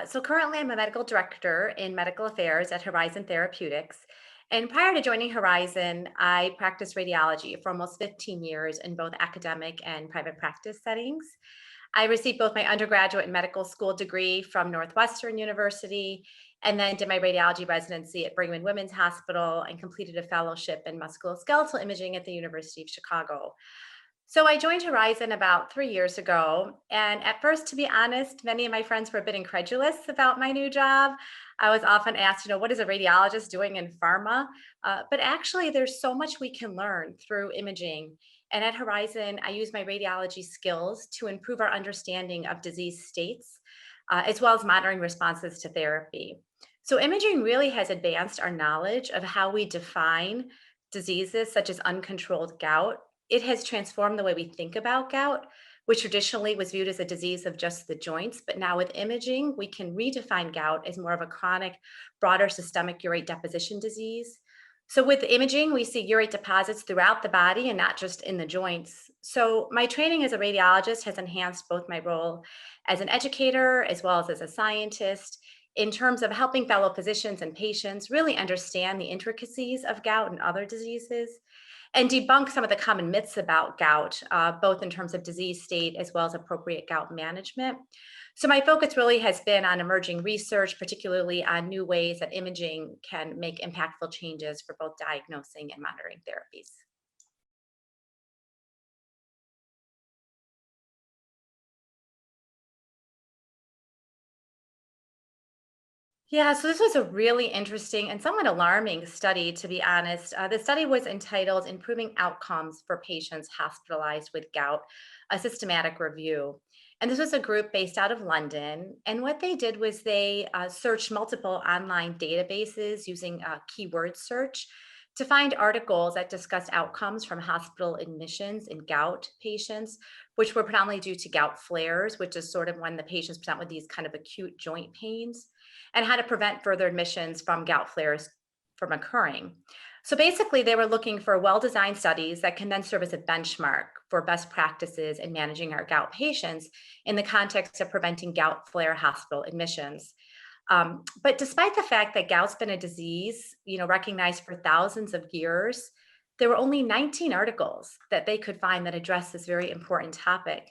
So currently, I'm a medical director in medical affairs at Horizon Therapeutics. And prior to joining Horizon, I practiced radiology for almost 15 years in both academic and private practice settings. I received both my undergraduate and medical school degree from Northwestern University, and then did my radiology residency at Brigham and Women's Hospital and completed a fellowship in musculoskeletal imaging at the University of Chicago. So I joined Horizon about 3 years ago. And at first, to be honest, many of my friends were a bit incredulous about my new job. I was often asked, what is a radiologist doing in pharma? But actually, there's so much we can learn through imaging. And at Horizon, I use my radiology skills to improve our understanding of disease states, as well as monitoring responses to therapy. So imaging really has advanced our knowledge of how we define diseases such as uncontrolled gout. It has transformed the way we think about gout, which traditionally was viewed as a disease of just the joints. But now with imaging, we can redefine gout as more of a chronic, broader systemic urate deposition disease. So with imaging, we see urate deposits throughout the body and not just in the joints. So my training as a radiologist has enhanced both my role as an educator as well as a scientist in terms of helping fellow physicians and patients really understand the intricacies of gout and other diseases and debunk some of the common myths about gout, both in terms of disease state as well as appropriate gout management. So my focus really has been on emerging research, particularly on new ways that imaging can make impactful changes for both diagnosing and monitoring therapies. Yeah, so this was a really interesting and somewhat alarming study, to be honest. The study was entitled Improving Outcomes for Patients Hospitalized with Gout, a systematic review. And this was a group based out of London. And what they did was they searched multiple online databases using keyword search to find articles that discussed outcomes from hospital admissions in gout patients, which were predominantly due to gout flares, which is sort of when the patients present with these kind of acute joint pains, and how to prevent further admissions from gout flares from occurring. So basically, they were looking for well-designed studies that can then serve as a benchmark for best practices in managing our gout patients in the context of preventing gout flare hospital admissions. But despite the fact that gout's been a disease, recognized for thousands of years, there were only 19 articles that they could find that address this very important topic.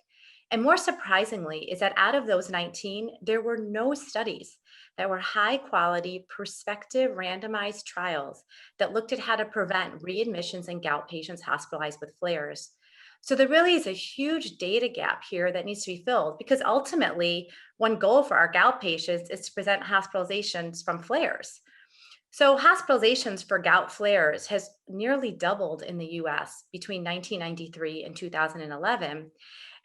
And more surprisingly is that out of those 19, there were no studies that were high quality, prospective randomized trials that looked at how to prevent readmissions in gout patients hospitalized with flares. So there really is a huge data gap here that needs to be filled because ultimately, one goal for our gout patients is to prevent hospitalizations from flares. So hospitalizations for gout flares has nearly doubled in the US between 1993 and 2011.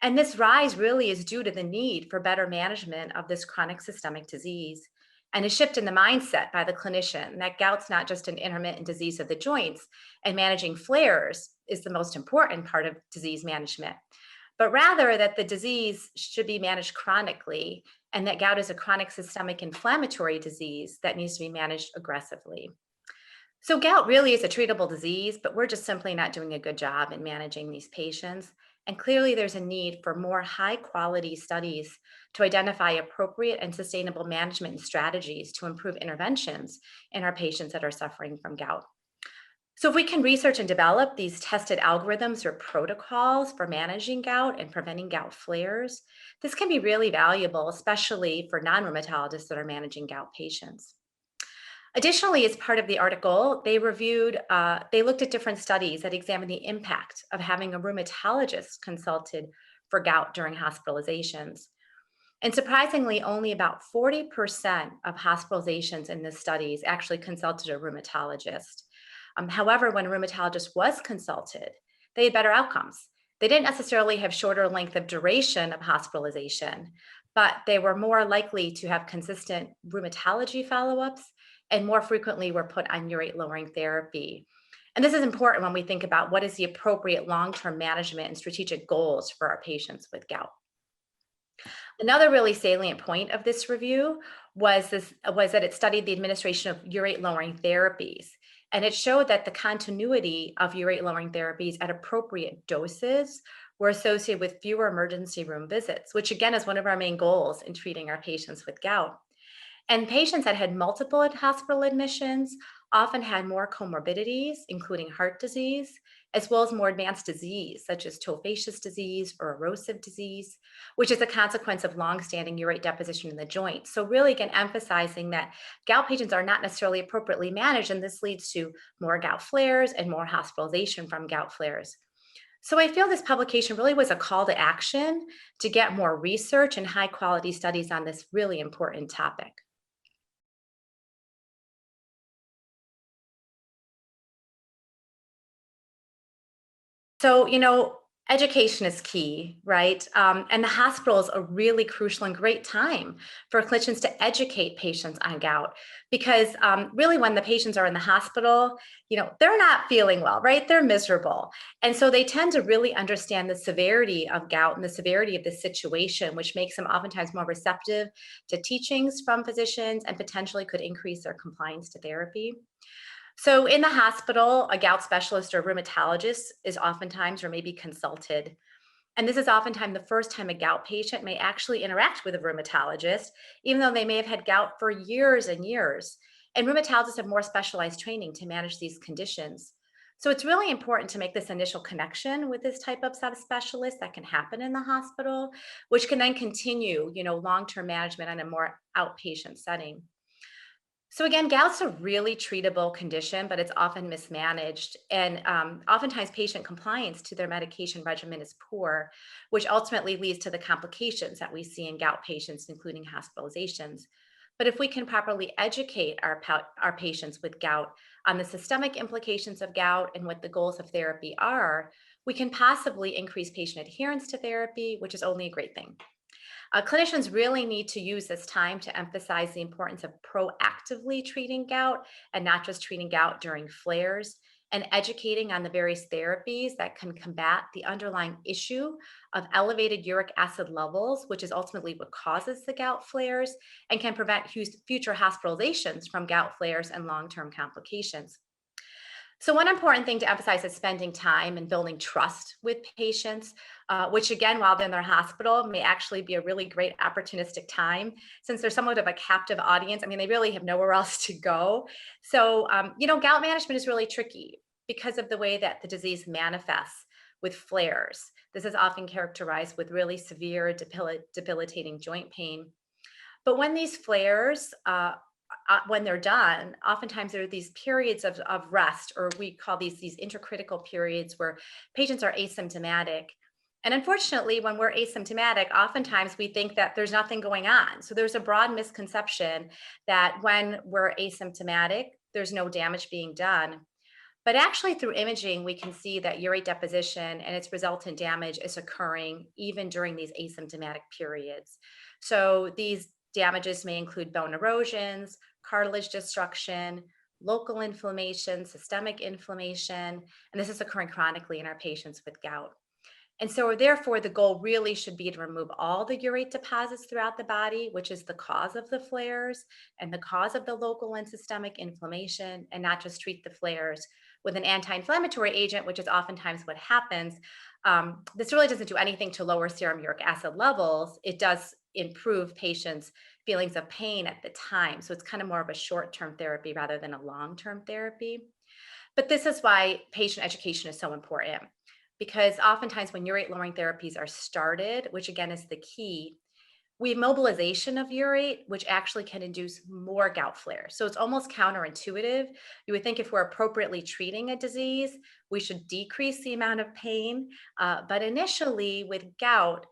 And this rise really is due to the need for better management of this chronic systemic disease and a shift in the mindset by the clinician that gout's not just an intermittent disease of the joints and managing flares is the most important part of disease management, but rather that the disease should be managed chronically and that gout is a chronic systemic inflammatory disease that needs to be managed aggressively. So gout really is a treatable disease, but we're just simply not doing a good job in managing these patients. And clearly there's a need for more high quality studies to identify appropriate and sustainable management strategies to improve interventions in our patients that are suffering from gout. So if we can research and develop these tested algorithms or protocols for managing gout and preventing gout flares, this can be really valuable, especially for non-rheumatologists that are managing gout patients. Additionally, as part of the article, they looked at different studies that examined the impact of having a rheumatologist consulted for gout during hospitalizations. And surprisingly, only about 40% of hospitalizations in the studies actually consulted a rheumatologist. However, when a rheumatologist was consulted, they had better outcomes. They didn't necessarily have shorter length of duration of hospitalization, but they were more likely to have consistent rheumatology follow-ups and more frequently were put on urate lowering therapy. And this is important when we think about what is the appropriate long-term management and strategic goals for our patients with gout. Another really salient point of this review was that it studied the administration of urate lowering therapies. And it showed that the continuity of urate lowering therapies at appropriate doses were associated with fewer emergency room visits, which again is one of our main goals in treating our patients with gout. And patients that had multiple hospital admissions often had more comorbidities, including heart disease, as well as more advanced disease, such as tophaceous disease or erosive disease, which is a consequence of longstanding urate deposition in the joint. So, really, again, emphasizing that gout patients are not necessarily appropriately managed, and this leads to more gout flares and more hospitalization from gout flares. So I feel this publication really was a call to action to get more research and high quality studies on this really important topic. So, education is key, right? And the hospital is a really crucial and great time for clinicians to educate patients on gout because really, when the patients are in the hospital, they're not feeling well, right? They're miserable. And so they tend to really understand the severity of gout and the severity of the situation, which makes them oftentimes more receptive to teachings from physicians and potentially could increase their compliance to therapy. So in the hospital, a gout specialist or rheumatologist is oftentimes or maybe consulted. And this is oftentimes the first time a gout patient may actually interact with a rheumatologist, even though they may have had gout for years and years. And rheumatologists have more specialized training to manage these conditions. So it's really important to make this initial connection with this type of subspecialist that can happen in the hospital, which can then continue, long-term management in a more outpatient setting. So again, gout's a really treatable condition, but it's often mismanaged. And oftentimes patient compliance to their medication regimen is poor, which ultimately leads to the complications that we see in gout patients, including hospitalizations. But if we can properly educate our patients with gout on the systemic implications of gout and what the goals of therapy are, we can possibly increase patient adherence to therapy, which is only a great thing. Clinicians really need to use this time to emphasize the importance of proactively treating gout and not just treating gout during flares and educating on the various therapies that can combat the underlying issue of elevated uric acid levels, which is ultimately what causes the gout flares and can prevent future hospitalizations from gout flares and long term complications. So, one important thing to emphasize is spending time and building trust with patients, which, again, while they're in their hospital, may actually be a really great opportunistic time since they're somewhat of a captive audience. I mean, they really have nowhere else to go. So, gout management is really tricky because of the way that the disease manifests with flares. This is often characterized with really severe, debilitating joint pain. But when these flares, when they're done, oftentimes there are these periods of rest, or we call these intercritical periods where patients are asymptomatic. And unfortunately, when we're asymptomatic, oftentimes we think that there's nothing going on. So there's a broad misconception that when we're asymptomatic, there's no damage being done. But actually, through imaging, we can see that urate deposition and its resultant damage is occurring even during these asymptomatic periods. So these damages may include bone erosions, cartilage destruction, local inflammation, systemic inflammation, and this is occurring chronically in our patients with gout. And so, therefore, the goal really should be to remove all the urate deposits throughout the body, which is the cause of the flares and the cause of the local and systemic inflammation, and not just treat the flares with an anti inflammatory agent, which is oftentimes what happens. This really doesn't do anything to lower serum uric acid levels. It does improve patients' feelings of pain at the time. So, it's kind of more of a short term therapy rather than a long term therapy. But this is why patient education is so important because oftentimes when urate lowering therapies are started, which again is the key, we have mobilization of urate, which actually can induce more gout flares. So it's almost counterintuitive. You would think if we're appropriately treating a disease, we should decrease the amount of pain. But initially, with gout,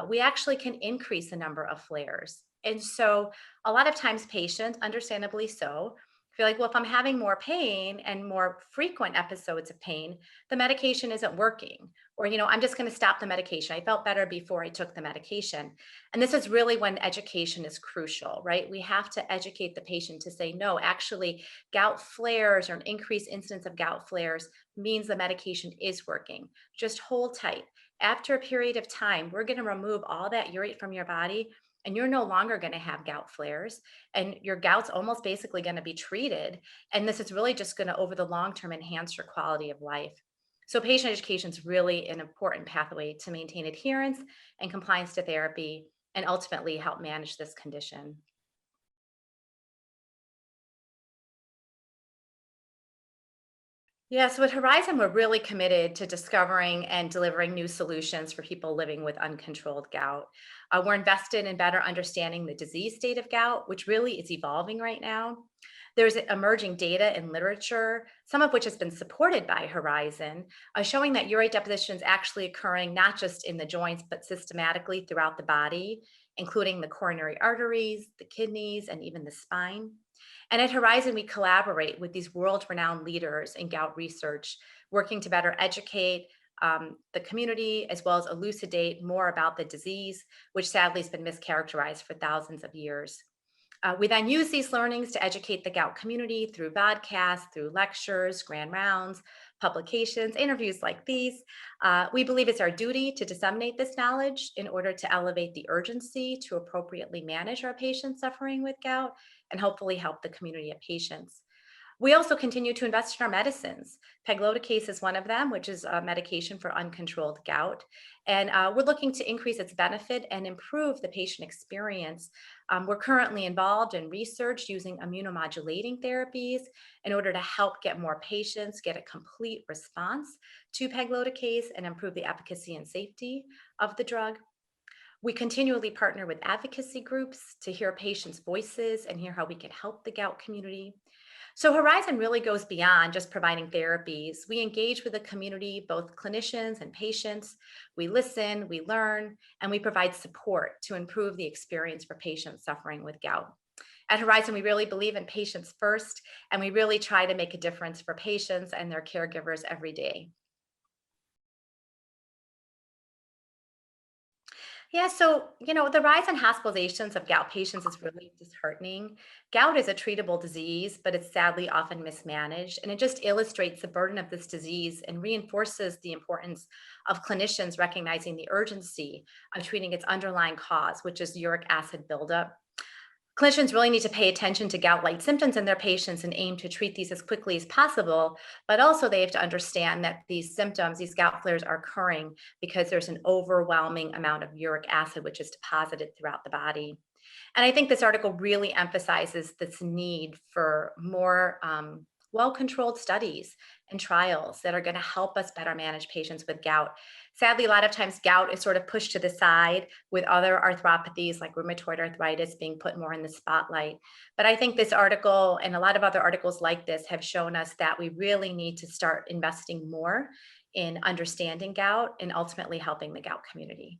we actually can increase the number of flares. And so a lot of times, patients, understandably so, feel like, well, if I'm having more pain and more frequent episodes of pain, the medication isn't working. Or, I'm just going to stop the medication. I felt better before I took the medication. And this is really when education is crucial, right? We have to educate the patient to say, no, actually, gout flares or an increased incidence of gout flares means the medication is working. Just hold tight. After a period of time, we're going to remove all that urate from your body, and you're no longer going to have gout flares. And your gout's almost basically going to be treated. And this is really just going to, over the long term, enhance your quality of life. So, patient education is really an important pathway to maintain adherence and compliance to therapy and ultimately help manage this condition. Yeah, so at Horizon, we're really committed to discovering and delivering new solutions for people living with uncontrolled gout. We're invested in better understanding the disease state of gout, which really is evolving right now. There's emerging data and literature, some of which has been supported by Horizon, showing that urate deposition is actually occurring not just in the joints, but systematically throughout the body, including the coronary arteries, the kidneys, and even the spine. And at Horizon, we collaborate with these world renowned leaders in gout research, working to better educate the community as well as elucidate more about the disease, which sadly has been mischaracterized for thousands of years. We then use these learnings to educate the gout community through podcasts, through lectures, grand rounds, publications, interviews like these. We believe it's our duty to disseminate this knowledge in order to elevate the urgency to appropriately manage our patients suffering with gout and hopefully help the community of patients. We also continue to invest in our medicines. Pegloticase is one of them, which is a medication for uncontrolled gout. And we're looking to increase its benefit and improve the patient experience. We're currently involved in research using immunomodulating therapies in order to help get more patients get a complete response to pegloticase and improve the efficacy and safety of the drug. We continually partner with advocacy groups to hear patients' voices and hear how we can help the gout community. So Horizon really goes beyond just providing therapies. We engage with the community, both clinicians and patients. We listen, we learn, and we provide support to improve the experience for patients suffering with gout. At Horizon, we really believe in patients first, and we really try to make a difference for patients and their caregivers every day. Yeah, so, the rise in hospitalizations of gout patients is really disheartening. Gout is a treatable disease, but it's sadly often mismanaged. And it just illustrates the burden of this disease and reinforces the importance of clinicians recognizing the urgency of treating its underlying cause, which is uric acid buildup. Clinicians really need to pay attention to gout-like symptoms in their patients and aim to treat these as quickly as possible. But also, they have to understand that these symptoms, these gout flares, are occurring because there's an overwhelming amount of uric acid which is deposited throughout the body. And I think this article really emphasizes this need for more well controlled studies and trials that are going to help us better manage patients with gout. Sadly, a lot of times gout is sort of pushed to the side with other arthropathies like rheumatoid arthritis being put more in the spotlight. But I think this article and a lot of other articles like this have shown us that we really need to start investing more in understanding gout and ultimately helping the gout community.